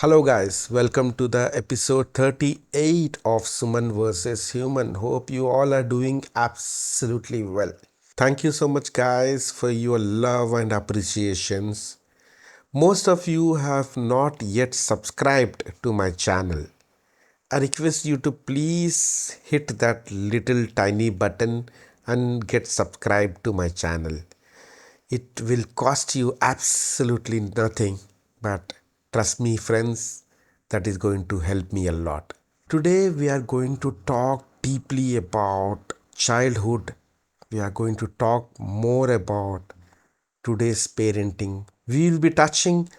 Hello, guys. Welcome to the episode 38 of Suman versus Human. Hope you all are doing absolutely well. Thank you so much, guys, for your love and appreciations. Most of you have not yet subscribed to my channel. I request you to please hit that little tiny button and get subscribed to my channel. It will cost you absolutely nothing, but trust me, friends, that is going to help me a lot. Today, we are going to talk deeply about childhood. We are going to talk more about today's parenting. We will be touching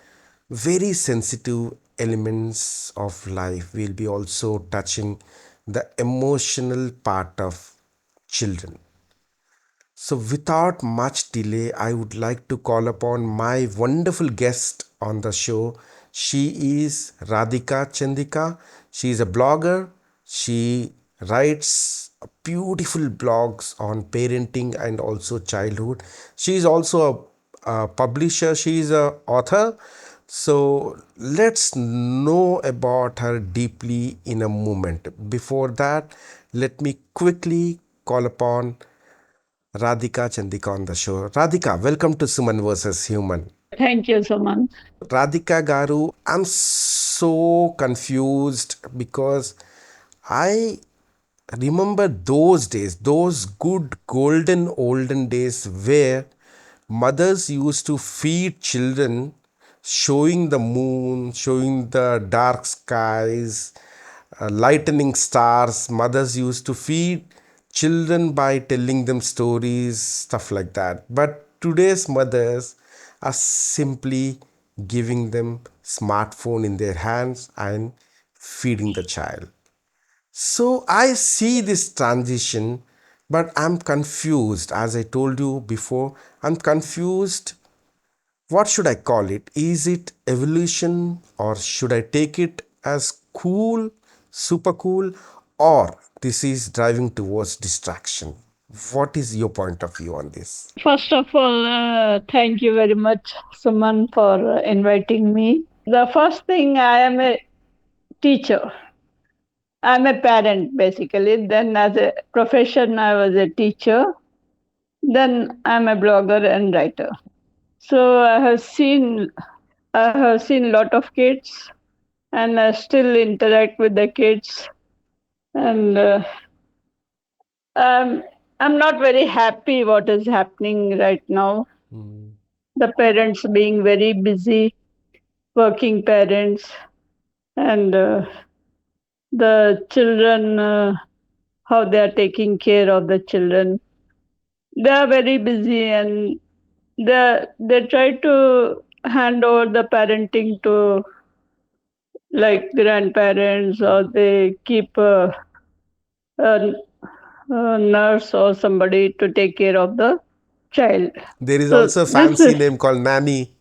very sensitive elements of life. We'll be also touching the emotional part of children. So, without much delay, I would like to call upon my wonderful guest on the show. She is Radhika Chandika. She is a blogger. She writes beautiful blogs on parenting and also childhood. She is also a publisher. She is a author. So let's know about her deeply in a moment. Before that, let me quickly call upon Radhika Chandika on the show. Radhika, welcome to Suman versus Human. Thank you, Suman. Radhika Garu, I'm so confused because I remember those days, those good golden olden days where mothers used to feed children, showing the moon, showing the dark skies, lightening stars. Mothers used to feed children by telling them stories, stuff like that. But today's mothers are simply giving them smartphone in their hands and feeding the child. So I see this transition, but I'm confused. As I told you before, I'm confused. What should I call it? Is it evolution, or should I take it as cool, super cool, or this is driving towards distraction? What is your point of view on this? First of all, thank you very much, Suman, for inviting me. The first thing, I am a teacher. I'm a parent, basically. Then, as a profession, I was a teacher. Then, I'm a blogger and writer. So, I have seen a lot of kids, and I still interact with the kids. And I'm I'm not very happy what is happening right now. Mm. The parents being very busy, working parents, and the children, how they are taking care of the children. They are very busy, and they try to hand over the parenting to like grandparents, or they keep a, a nurse or somebody to take care of the child. There is So also a this fancy is name called nanny.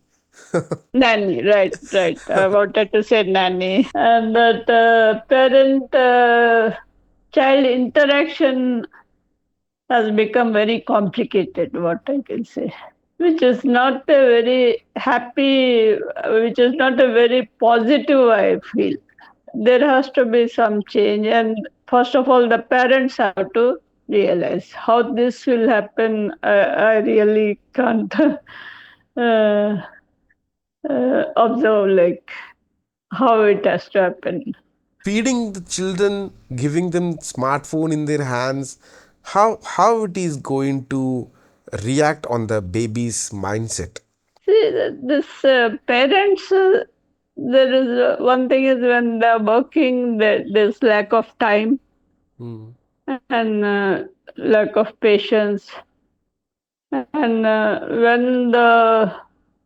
nanny, right, right. I wanted to say nanny. And that parent child interaction has become very complicated, what I can say, which is not a very happy, which is not a very positive, I feel. There has to be some change. And first of all, the parents have to realize how this will happen. I really can't observe like how it has to happen. Feeding the children, giving them smartphone in their hands, how it is going to react on the baby's mindset? See, this parents, there is one thing is when they're working, there's lack of time Hmm. and lack of patience. And when the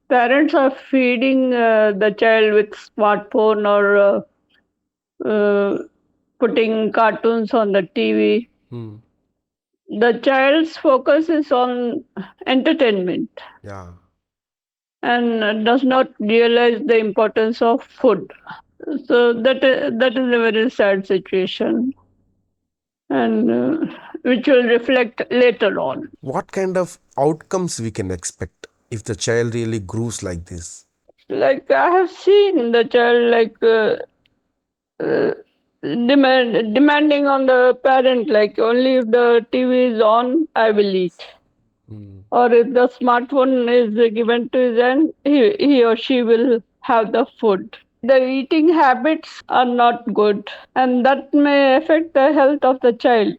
parents are feeding the child with smartphone or putting cartoons on the TV, Hmm. the child's focus is on entertainment Yeah. and does not realize the importance of food. So that is a very sad situation, and which will reflect later on. What kind of outcomes we can expect if the child really grows like this? Like I have seen the child uh, demanding on the parent, like only if the TV is on, I will eat. Or if the smartphone is given to his hand, he or she will have the food. The eating habits are not good, and that may affect the health of the child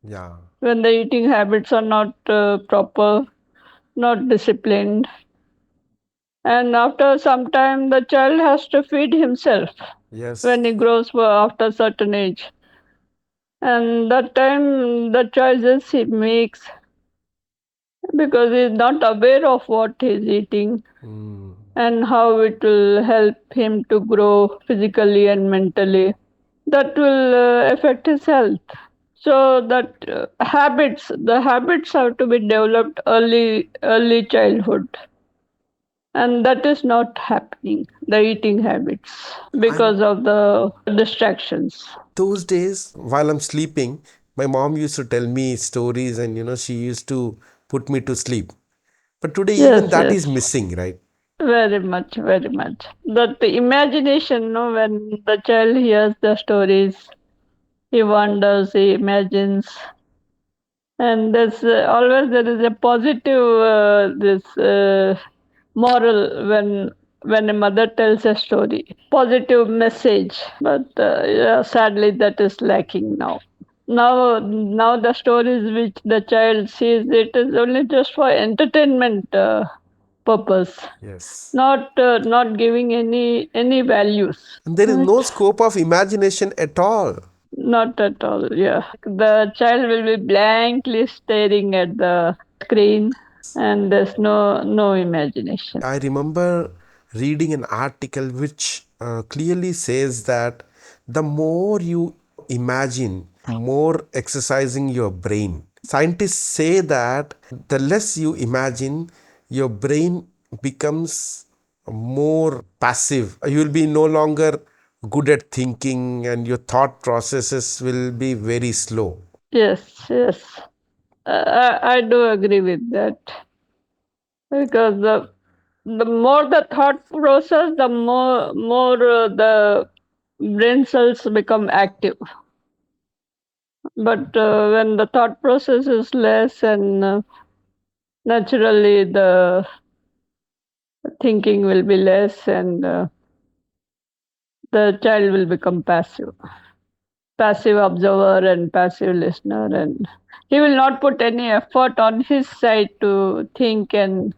Yeah. when the eating habits are not proper, not disciplined. And after some time, the child has to feed himself Yes. when he grows after a certain age. And that time, the choices he makes, because he's not aware of what he's eating and how it will help him to grow physically and mentally, that will affect his health. So that the habits have to be developed early childhood, and that is not happening. The eating habits And because of the distractions. those days, while I'm sleeping, my mom used to tell me stories and she used to put me to sleep. But today, even Yes, that is yes. missing, right? Very much, very much. That the imagination, no, when the child hears the stories, he wonders, he imagines, and there's always there is a positive this moral when a mother tells a story, positive message. But yeah, sadly, that is lacking now. Now the stories which the child sees, it is only just for entertainment purpose, Yes. not giving any values. And there is no Right? scope of imagination at all. Not at all. Yeah, the child will be blankly staring at the screen, and there's no imagination. I remember reading an article which clearly says that the more you imagine, more exercising your brain. Scientists say that the less you imagine, your brain becomes more passive. You will be no longer good at thinking, and your thought processes will be very slow. Yes, yes. I do agree with that, because the more the thought process, the more the brain cells become active. But when the thought process is less, and naturally the thinking will be less, and the child will become passive observer and passive listener, and he will not put any effort on his side to think and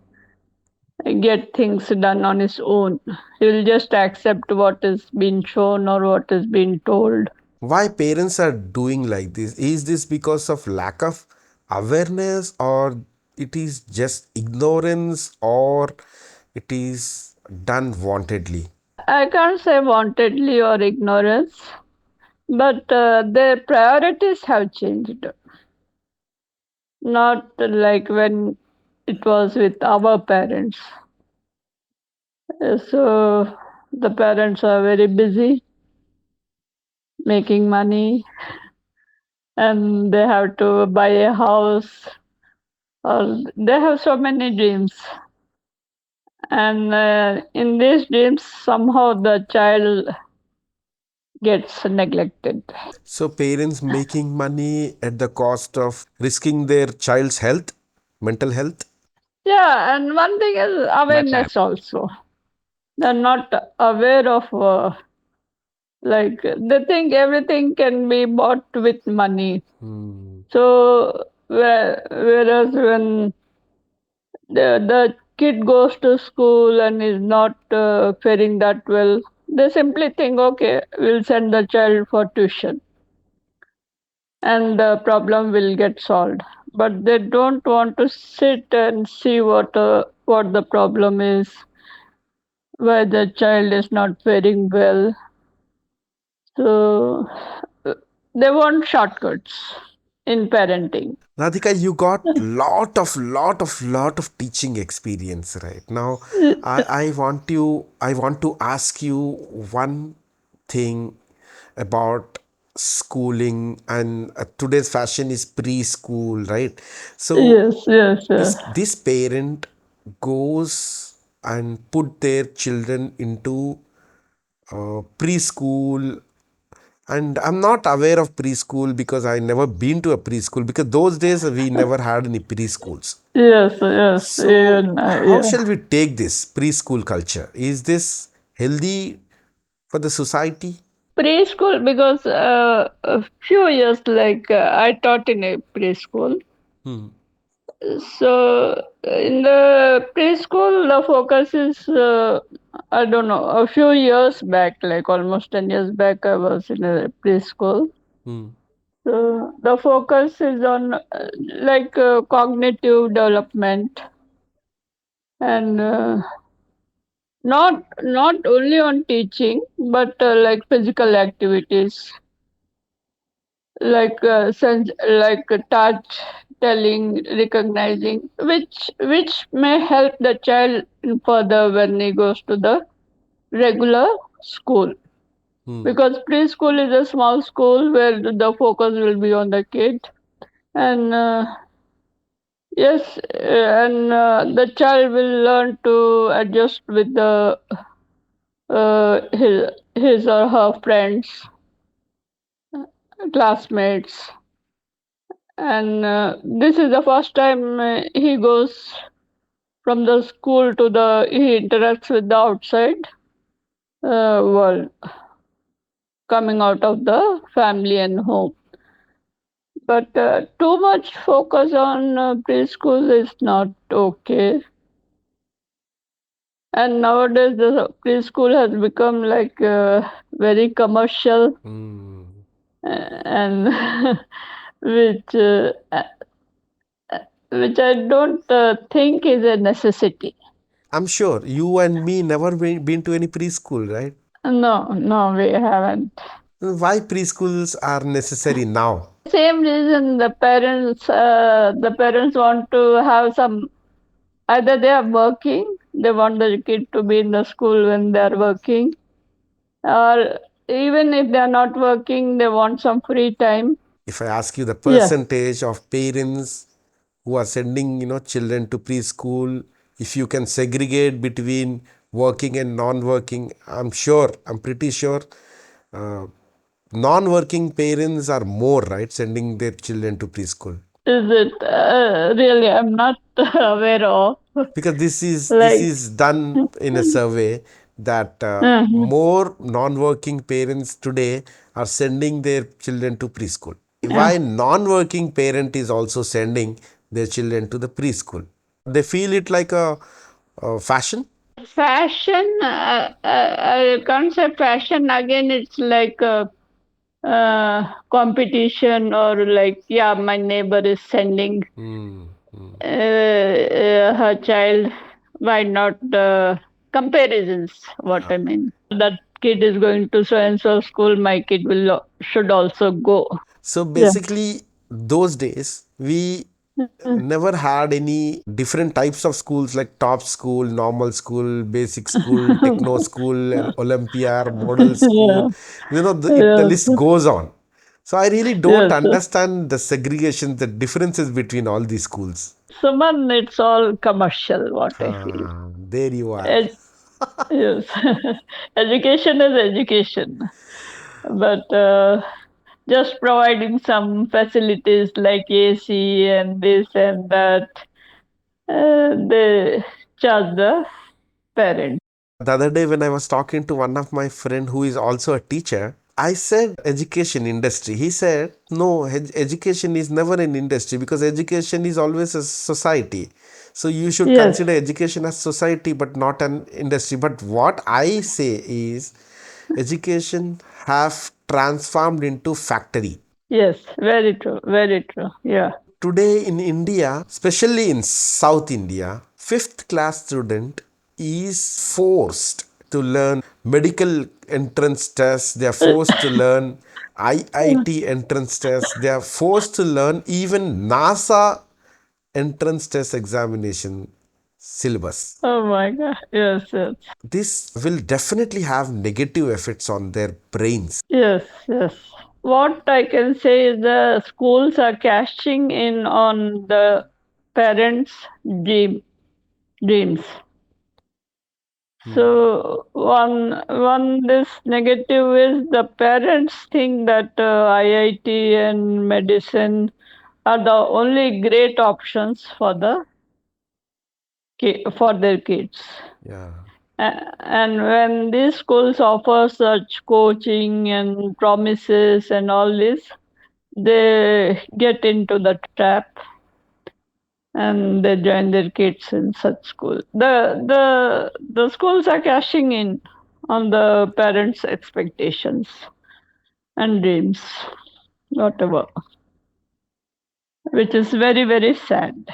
get things done on his own. He will just accept what is being shown or what is being told. Why parents are doing like this? Is this because of lack of awareness, or it is just ignorance, or it is done wantedly? I can't say wantedly or ignorance, but their priorities have changed. Not like when it was with our parents. So the parents are very busy making money, and they have to buy a house, or they have so many dreams. And in these dreams, somehow the child gets neglected. So, parents making money at the cost of risking their child's health, mental health. Yeah, and one thing is awareness also. They're not aware of, like, they think everything can be bought with money. So, whereas when the kid goes to school and is not faring that well, they simply think, okay, we'll send the child for tuition and the problem will get solved. But they don't want to sit and see what the problem is, why the child is not faring well. So uh, they want shortcuts in parenting. Radhika, you got lot of teaching experience right now. I want to ask you one thing about schooling, and today's fashion is preschool, right? So Yes, yes, this parent goes and put their children into preschool. And I'm not aware of preschool because I never been to a preschool, because those days we never had any preschools. Yes, yes, So even how yeah. shall we take this preschool culture? Is this healthy for the society? Preschool, because a few years like I taught in a preschool. Hmm. So in the preschool, the focus is I don't know. A few years back, like almost 10 years back, I was in a preschool. Hmm. So the focus is on like cognitive development and not only on teaching, but like physical activities, like like touch, telling, recognizing, which may help the child further when he goes to the regular school. Hmm. Because preschool is a small school where the focus will be on the kid, and yes, and the child will learn to adjust with the his or her friends, classmates, and this is the first time he goes from the school to the he interacts with the outside world, coming out of the family and home. But too much focus on preschool is not okay. And nowadays the preschool has become like very commercial, Hmm. and which uh, which I don't think is a necessity. I'm sure you and me never been to any preschool, right? No, no, we haven't. Why preschools are necessary now? Same reason the parents want to have some, either they are working, they want the kid to be in the school when they are working, or even if they are not working, they want some free time. If I ask you the Yes. percentage of parents who are sending, children to preschool, if you can segregate between working and non-working, I'm pretty sure uh, non-working parents are more, right, sending their children to preschool. Is it really? I'm not aware of. Because this Like, is done in a survey that mhm, more non-working parents today are sending their children to preschool. yeah. Why non-working parent is also sending their children to the preschool? They feel it like a fashion. Fashion, I can't say fashion again. It's like a competition, or like, yeah, my neighbor is sending Hmm. Hmm. her child. Why not comparisons? What I mean, that kid is going to so and so school. My kid should also go. So Yeah. basically, those days we Mhm. never had any different types of schools like top school, normal school, basic school, techno school, and Olympiad, model school. Yeah. The Yes. list goes on. So I really don't Yes. understand the segregation, the differences between all these schools. Suman, it's all commercial. What I feel. There you are. Ed- yes. Education is education, but just providing some facilities like AC and this and that, they charge the parent. The other day when I was talking to one of my friend who is also a teacher, I said education industry. He said, no, education is never an industry because education is always a society. So you should Yes. consider education as society but not an industry. But what I say is education have transformed into factory. Yes. Very true. Very true. Yeah. Today in India, especially in South India, fifth class student is forced to learn medical entrance tests. They are forced to learn IIT entrance tests. They are forced to learn even NASA entrance test examination syllabus. Oh my God. Yes. Yes. This will definitely have negative effects on their brains. Yes. Yes. What I can say is the schools are cashing in on the parents' dreams. Hmm. So one this negative is the parents think that IIT and medicine are the only great options for for their kids. Yeah. And when these schools offer such coaching and promises and all this, they get into the trap and they join their kids in such school. The schools are cashing in on the parents' expectations and dreams, whatever, which is very very sad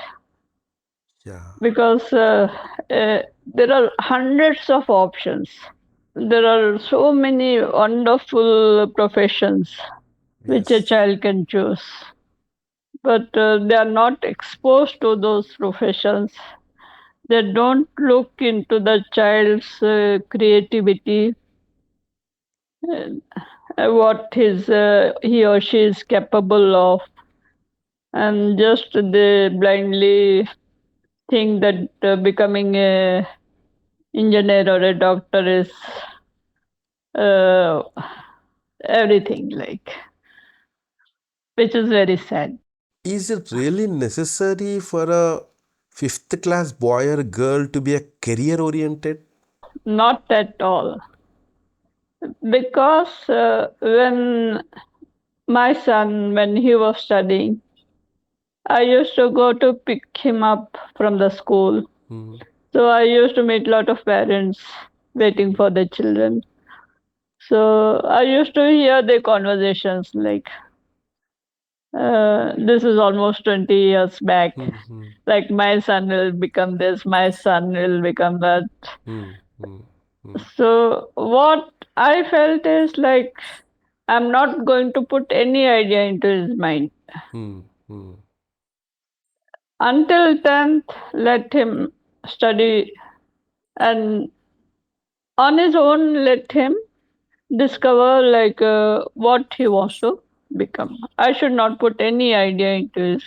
Yeah. because there are hundreds of options. There are so many wonderful professions which a Yes. child can choose, but they are not exposed to those professions. They don't look into the child's creativity, what he or she is capable of, and just they blindly think that becoming a engineer or a doctor is uh, everything, like, which is very sad. Is it really necessary for a fifth class boy or girl to be a career oriented? Not at all, because when my son, when he was studying, I used to go to pick him up from the school. Hmm. So I used to meet a lot of parents waiting for their children. So I used to hear their conversations like, this is almost 20 years back. Hmm. Hmm. Like, my son will become this, my son will become that. Hmm. Hmm. Hmm. So what I felt is like, I'm not going to put any idea into his mind. Hmm. Hmm. Until 10th, let him study, and on his own, let him discover like what he wants to become. I should not put any idea into his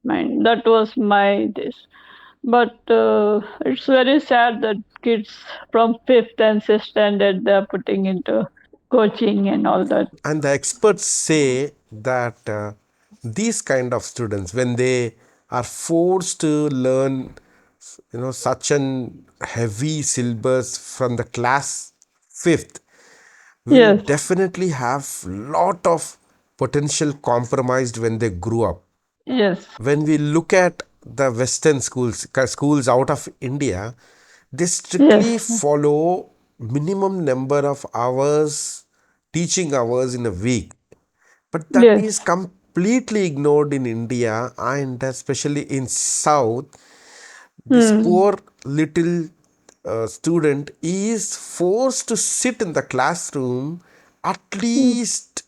mind. That was my this. But it's very sad that kids from fifth and sixth standard they're putting into coaching and all that. And the experts say that these kind of students, when they are forced to learn, such an heavy syllabus from the class fifth, will Yes, definitely have lot of potential compromised when they grew up. yes, When we look at the Western schools out of India, they strictly yes, follow minimum number of hours, teaching hours in a week. But that yes, is completely ignored in India and especially in South. This hmm. poor little student is forced to sit in the classroom at Hmm. least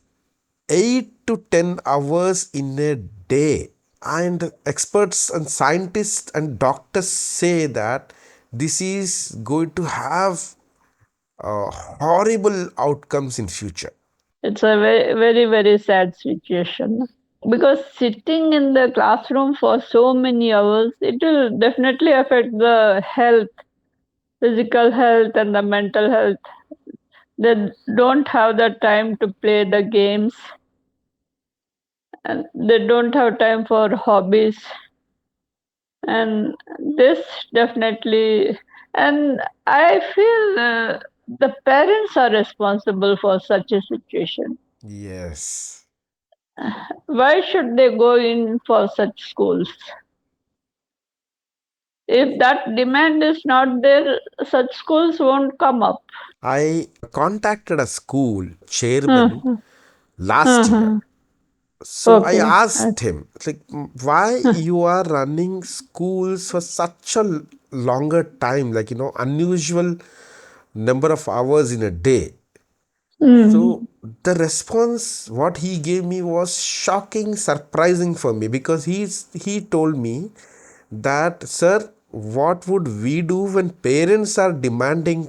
8 to 10 hours in a day. And experts and scientists and doctors say that this is going to have horrible outcomes in future. It's a very, very, very sad situation. Because sitting in the classroom for so many hours, it will definitely affect the health, physical health, and the mental health. They don't have the time to play the games, and they don't have time for hobbies. And this definitely, and I feel the parents are responsible for such a situation. Yes. Why should they go in for such schools? If that demand is not there, such schools won't come up. I contacted a school chairman Uh-huh. last year. Uh-huh. So I Okay. asked him, like, why you are running schools for such a longer time, like, unusual number of hours in a day. So Mm. the response what he gave me was shocking, surprising for me because he told me that, sir, what would we do when parents are demanding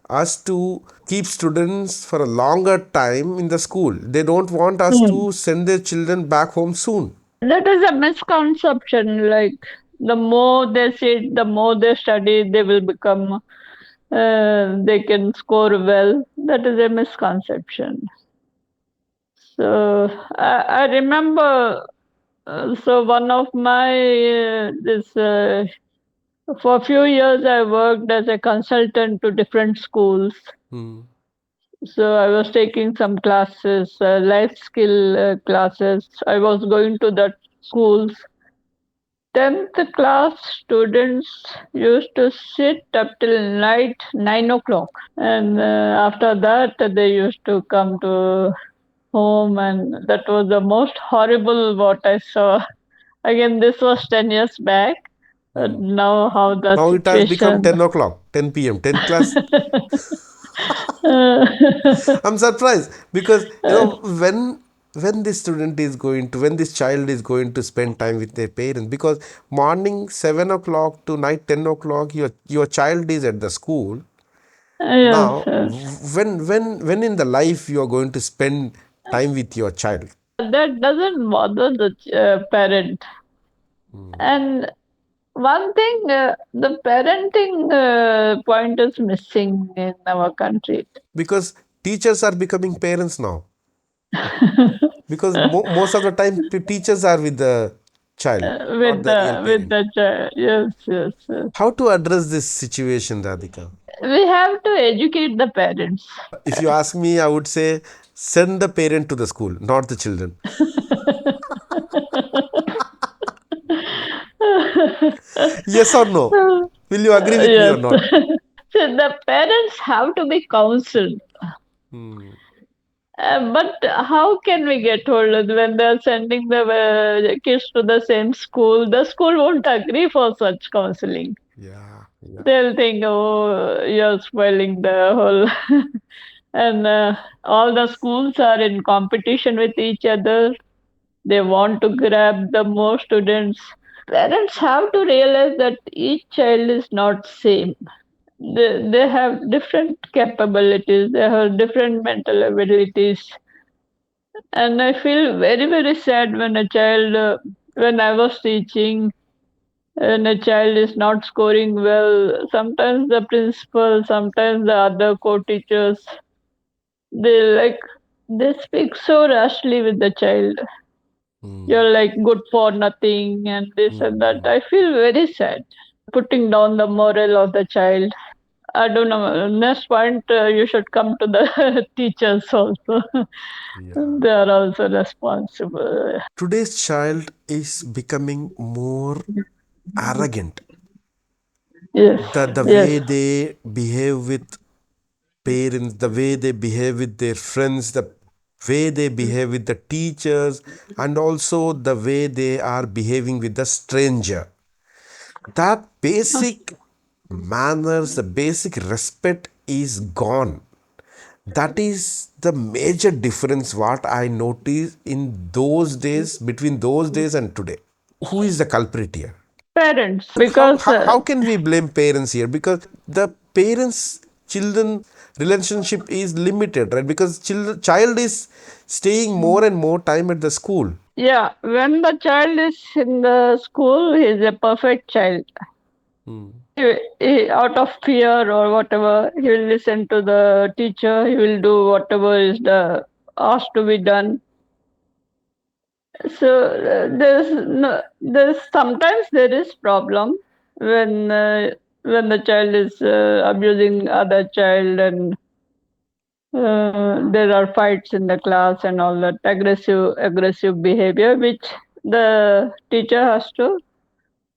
us to keep students for a longer time in the school? They don't want us Mm. to send their children back home soon. That is a misconception. Like, the more they sit, the more they study, they will become. they can score well. That is a misconception. So I remember. So one of my this for a few years I worked as a consultant to different schools. Hmm. So I was taking some classes, life skill classes. I was going to that schools. 10th class students used to sit up till night 9 o'clock, and after that they used to come to home, and that was the most horrible what I saw. Again, this was 10 years back. Hmm. Now, how the Now it has become situation. 10 o'clock, 10 p.m., 10th class. Uh, I'm surprised because when this student is going to when this child is going to spend time with their parents, because morning 7 o'clock to night 10 o'clock your child is at the school. yes, Now yes. when in the life you are going to spend time with your child? That doesn't bother the parent. And one thing, the parenting point is missing in our country. Because teachers are becoming parents now, because most of the time teachers are with the child, not the real With parent. the child. Yes, yes, yes. How to address this situation, Radhika? We have to educate the parents. If you ask me, I would say send the parent to the school, not the children. Yes or no? Will you agree with me or Yes. not? So the parents have to be counseled. Hmm. But how can we get hold of when they're sending the kids to the same school? The school won't agree for such counseling. Yeah, yeah. They'll think, oh, you're spoiling the whole. And all the schools are in competition with each other. They want to grab the more students. Parents have to realize that each child is not same. They have different capabilities. They have different mental abilities. And I feel very, very sad when a child, when I was teaching, when a child is not scoring well. Sometimes the principal, sometimes the other co-teachers, they like they speak so rashly with the child. Hmm. You're like good for nothing and this and that. Hmm. I feel very sad. Putting down the morale of the child. I don't know. Next point, you should come to the teachers also. Yeah. They are also responsible. Today's child is becoming more arrogant. Yes, The yes. way they behave with parents, the way they behave with their friends, the way they behave with the teachers, and also the way they are behaving with the stranger. That basic manners, the basic respect is gone. That is the major difference what I noticed in those days, between those days and today. Who is the culprit here? Parents, how, because how, how can we blame parents here? Because the parents children relationship is limited, right? Because child is staying more and more time at the school. yeah, when the child is in the school, he is a perfect child. Out of fear or whatever, he will listen to the teacher. He will do whatever is the asked to be done. So there's sometimes there is problem when the child is abusing other child, and there are fights in the class and all that aggressive behavior which the teacher has to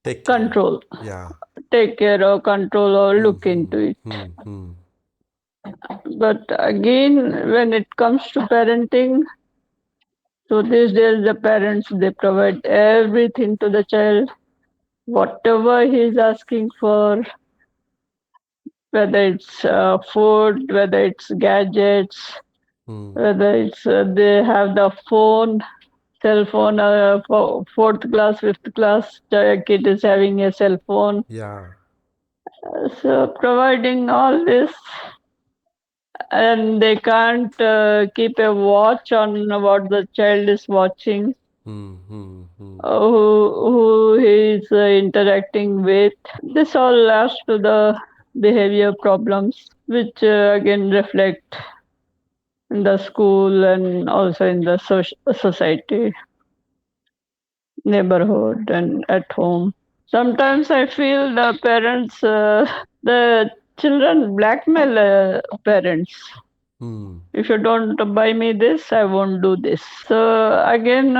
Take care of. control, Yeah. take care of, control, or Hmm, look hmm, into it. hmm, hmm, But again, when it comes to parenting, so these days the parents they provide everything to the child, whatever he's asking for, whether it's food, whether it's gadgets, hmm. whether it's they have the phone, cell phone. Fourth class, fifth class kid is having a cell phone. Yeah. So providing all this, and they can't keep a watch on what the child is watching, Hmm, hmm, hmm. who he is interacting with. This all adds to the behavior problems, which again reflect in the school and also in the society, neighborhood, and at home. Sometimes I feel the parents, the children blackmail parents. Hmm. If you don't buy me this, I won't do this. So again,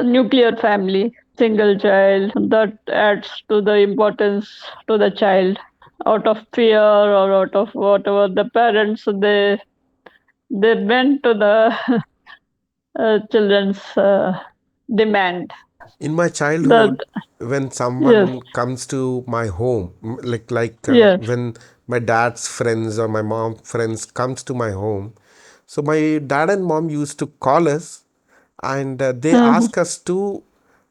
nuclear family, single child, that adds to the importance to the child. Out of fear or out of whatever, the parents they bend to the children's demand. In my That childhood, when yes, someone comes to my home, yes, when my dad's friends or my mom friends comes to my home, so my dad and mom used to call us, and they mhm, ask us to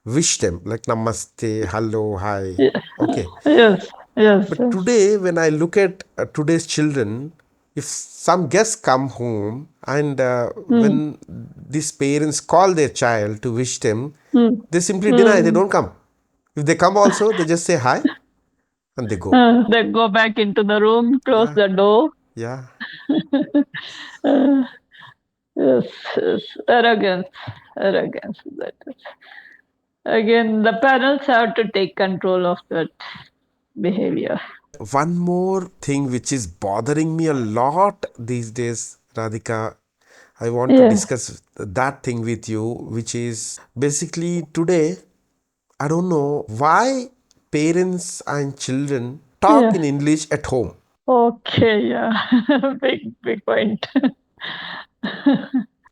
wish them like namaste, hello, hi. ye- Okay. yes, yes, But yes, today, when I look at today's children, if some guests come home and mm, when these parents call their child to wish them, mm, they simply deny, they mm. don't come. If they come also, they just say hi and they go. They go back into the room, close Yeah, the door. yeah. Uh, yes, yes, arrogance, arrogance. That is. Again, the parents have to take control of that behavior. One more thing which is bothering me a lot these days, Radhika, I want to Yes, discuss that thing with you, which is basically today, I don't know why parents and children talk yes. in English at home. Okay, yeah. Big point.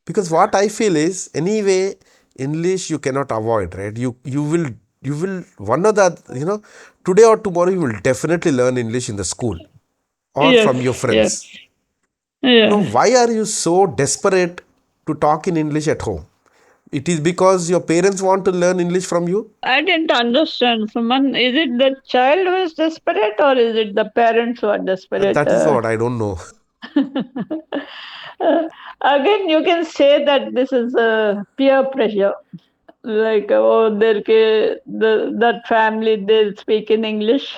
Because what I feel is anyway English you cannot avoid, right? You will one of the, today or tomorrow you will definitely learn English in the school or from your Yes, friends. yes, yes. Why are you so desperate to talk in English at home? It is because your parents want to learn English from you. I didn't understand, Suman. Is it the child who is desperate or is it the parents who are desperate? That is what I don't know. Again, you can say that this is peer pressure. Like, oh, that family, they speak in English.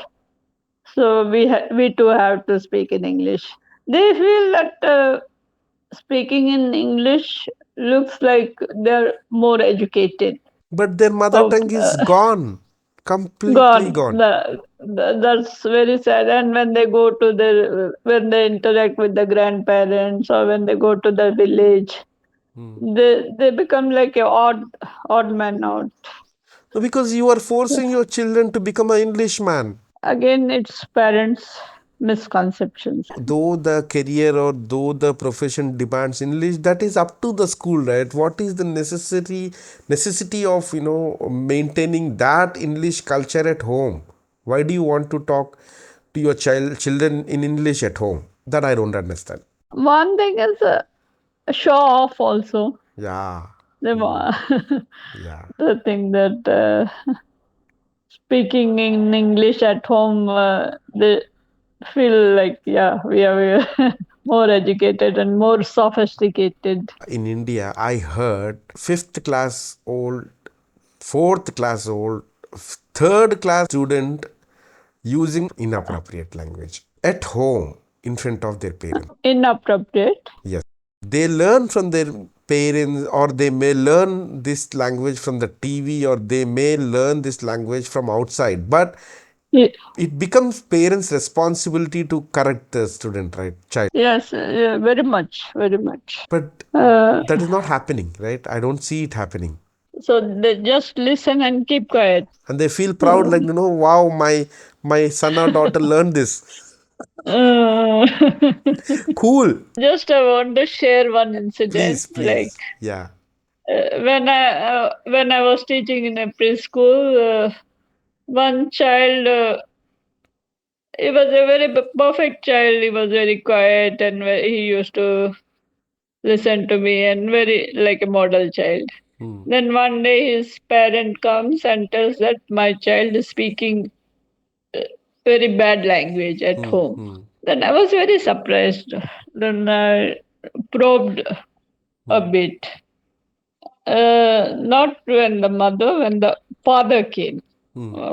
So we too have to speak in English. They feel that speaking in English looks like they're more educated. But their mother Okay, tongue is gone, completely gone. gone. That's very sad. And when they go to when they interact with the grandparents or when they go to the village, they become like a odd man out. No, because you are forcing your children to become an Englishman. Again, it's parents' misconceptions. Though the career or though the profession demands English, that is up to the school, right? What is the necessity of maintaining that English culture at home? Why do you want to talk to your children in English at home? That I don't understand. One thing is show off also. Yeah. They Hmm. wa- Yeah. the thing that speaking in English at home, they feel like, yeah, we are more educated and more sophisticated. In India, I heard fifth class old, fourth class old, third class student using inappropriate language at home in front of their parents. Inappropriate. Yes. They learn from their parents, or they may learn this language from the TV, or they may learn this language from outside. But Ye- it becomes parents' responsibility to correct the student, right? Child. Yes, yeah, very much, very much. But Uh, that is not happening, right? I don't see it happening. so they just listen and keep quiet. And they feel proud, Uh, like, wow, my son or daughter learned this. uh, Cool. just I want to share one incident. Please, Like please. Yeah. when I was teaching in a preschool, one child. He was a very perfect child. He was very quiet and he used to listen to me and very like a model child. Hmm. Then one day his parent comes and tells that my child is speaking very bad language at Hmm. home. Hmm. Then I was very surprised. Then I probed a Hmm. bit. Not when the mother, when the father came.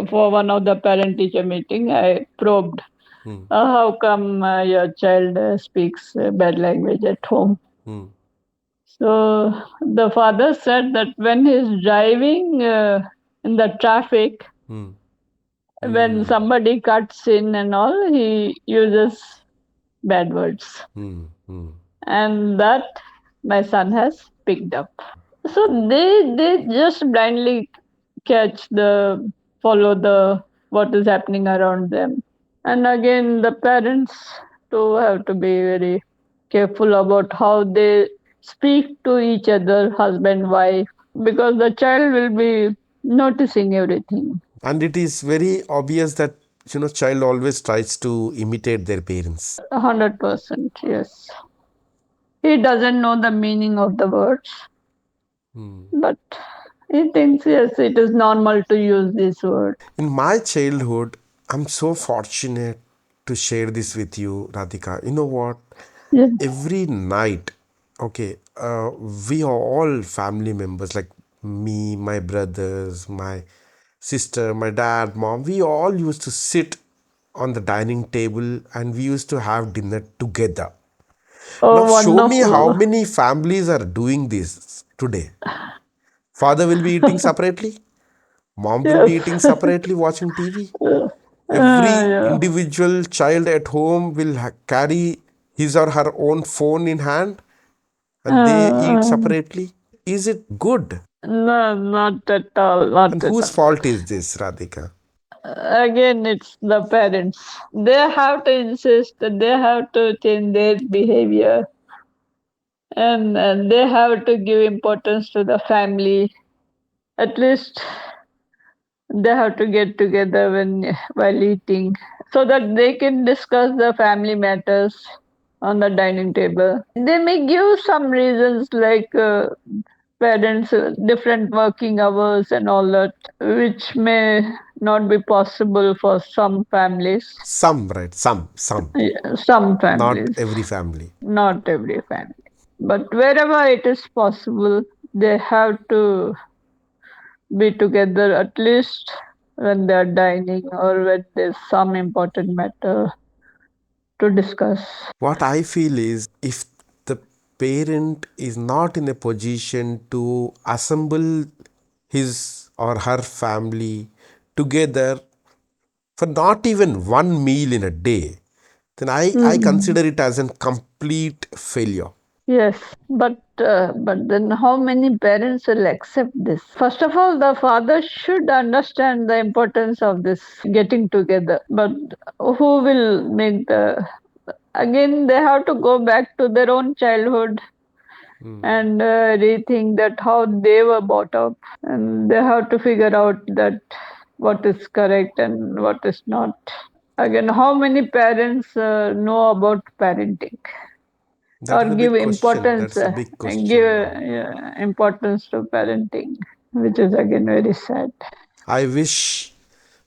for one of the parent teacher meeting. I probed, mm, how come your child speaks bad language at home? mm, So the father said that when he's driving in the traffic, mm, when mm, somebody cuts in and all, he uses bad words. mm, mm. And that my son has picked up. So they just blindly catch the follow the what is happening around them. And again the parents too have to be very careful about how they speak to each other, husband, wife, because the child will be noticing everything. And it is very obvious that child always tries to imitate their parents. 100%, yes. He doesn't know the meaning of the words, but he thinks, yes, it is normal to use this word. In my childhood, I'm so fortunate to share this with you, Radhika. You know what? Yeah. Every night, okay, we are all family members, like me, my brothers, my sister, my dad, mom. We all used to sit on the dining table and we used to have dinner together. Now, Oh, show me how wonderful. many families are doing this today. Father will be eating separately, mom will be Yes. eating separately, watching TV. uh, Every yeah. individual child at home will carry his or her own phone in hand and they eat Uh, separately. Is it good? no, not at all. Not And at whose all. fault is this, Radhika? Again, it's the parents. They have to insist. They have to change their behavior, and they have to give importance to the family. At least they have to get together when while eating, so that they can discuss the family matters on the dining table. They may give some reasons like parents different working hours and all that, which may not be possible for some families. Some, right? Some. Yeah, some Not families, every family. not every family, but wherever it is possible, they have to be together at least when they are dining or when there's some important matter to discuss. What I feel is if the parent is not in a position to assemble his or her family together for not even one meal in a day, then I Mm. consider it as a complete failure. Yes, but then how many parents will accept this? First of all, the father should understand the importance of this getting together. But who will make the again? They have to go back to their own childhood and rethink that how they were brought up, and they have to figure out that what is correct and what is not. Again, how many parents know about parenting That or is a give big question. importance That's a big and give question now. importance to parenting, which is again very sad. I wish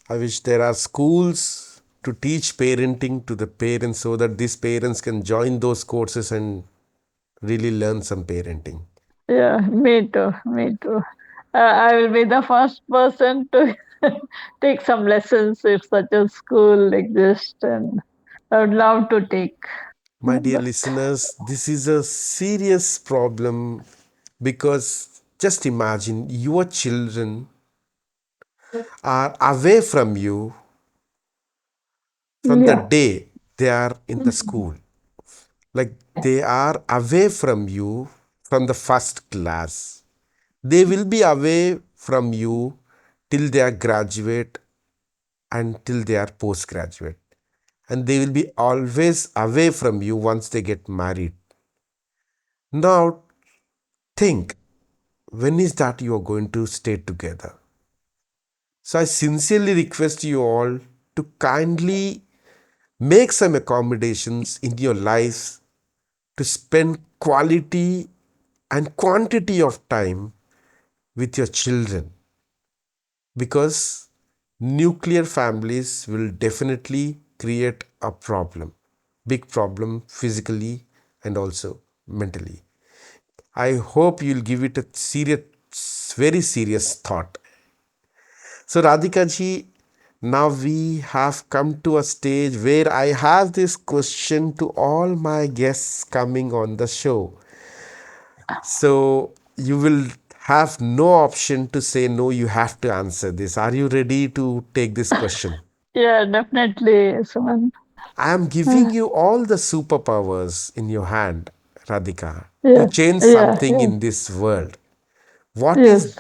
I wish there are schools to teach parenting to the parents so that these parents can join those courses and really learn some parenting. Yeah, me too, me too. I will be the first person to take some lessons if such a school exists, and I would love to take. My dear But listeners, this is a serious problem because just imagine your children are away from you from the yeah, day they are in the school. Like they are away from you from the first class. They will be away from you till they are graduate and till they are postgraduate. And they will be always away from you once they get married. Now think, when is that you are going to stay together? So I sincerely request you all to kindly make some accommodations in your lives to spend quality and quantity of time with your children, because nuclear families will definitely create a problem, big problem physically and also mentally. I hope you'll give it a serious, very serious thought. So, Radhika ji, now we have come to a stage where I have this question to all my guests coming on the show. So, you will have no option to say no, you have to answer this. Are you ready to take this question? Yeah, definitely, Suman. I am Uh, giving you all the superpowers in your hand, Radhika, to yeah, change yeah, something yeah. in this world. What is Yes.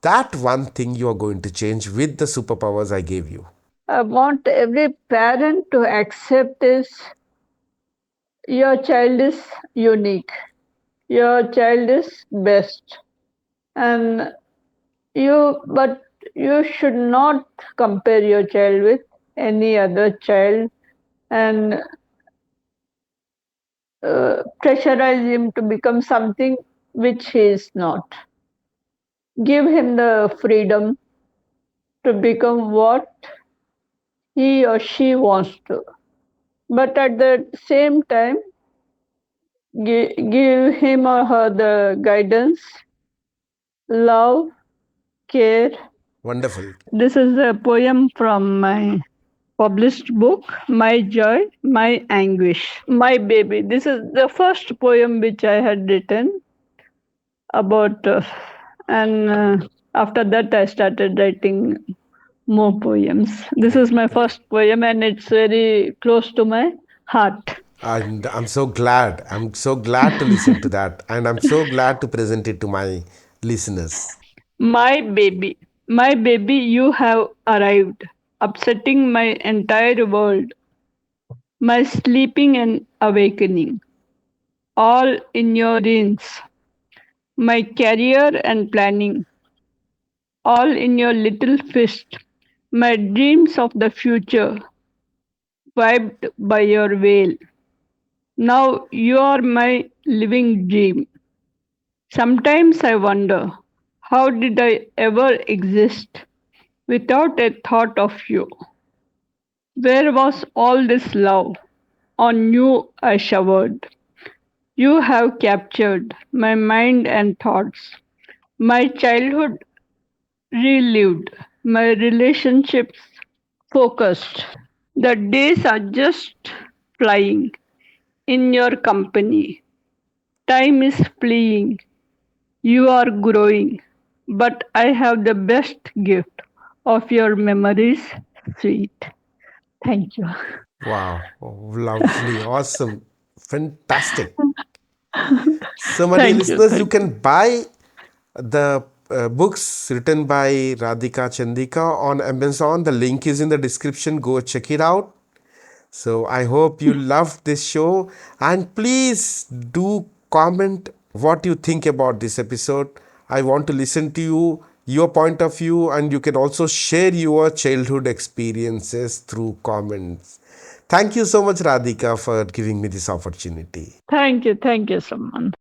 that one thing you are going to change with the superpowers I gave you? I want every parent to accept this. Your child is unique. Your child is best. And but you should not compare your child with any other child and pressurize him to become something which he is not. Give him the freedom to become what he or she wants to. But at the same time, give him or her the guidance, love, care. Wonderful. This is a poem from my published book, My Joy, My Anguish, My Baby. This is the first poem which I had written about, and after that, I started writing more poems. This is Great. my first poem, and it's very close to my heart. And I'm so glad. I'm so glad to listen to that. And I'm so glad to present it to my listeners. My baby, you have arrived, upsetting my entire world, my sleeping and awakening, all in your reins, my career and planning, all in your little fist, my dreams of the future, wiped by your veil. Now you are my living dream. Sometimes I wonder, how did I ever exist without a thought of you? Where was all this love? On you I showered. You have captured my mind and thoughts, my childhood relived, my relationships focused. The days are just flying in your company. Time is fleeing. You are growing. But I have the best gift of your memories, sweet. Thank you. Wow. Oh, lovely. Awesome. Fantastic. So, my dear Thank you. listeners, you Thank you. can buy the books written by Radhika Chandika on Amazon. The link is in the description. Go check it out. So I hope you loved this show, and please do comment what you think about this episode. I want to listen to you, your point of view, and you can also share your childhood experiences through comments. Thank you so much, Radhika, for giving me this opportunity. Thank you. Thank you, Suman.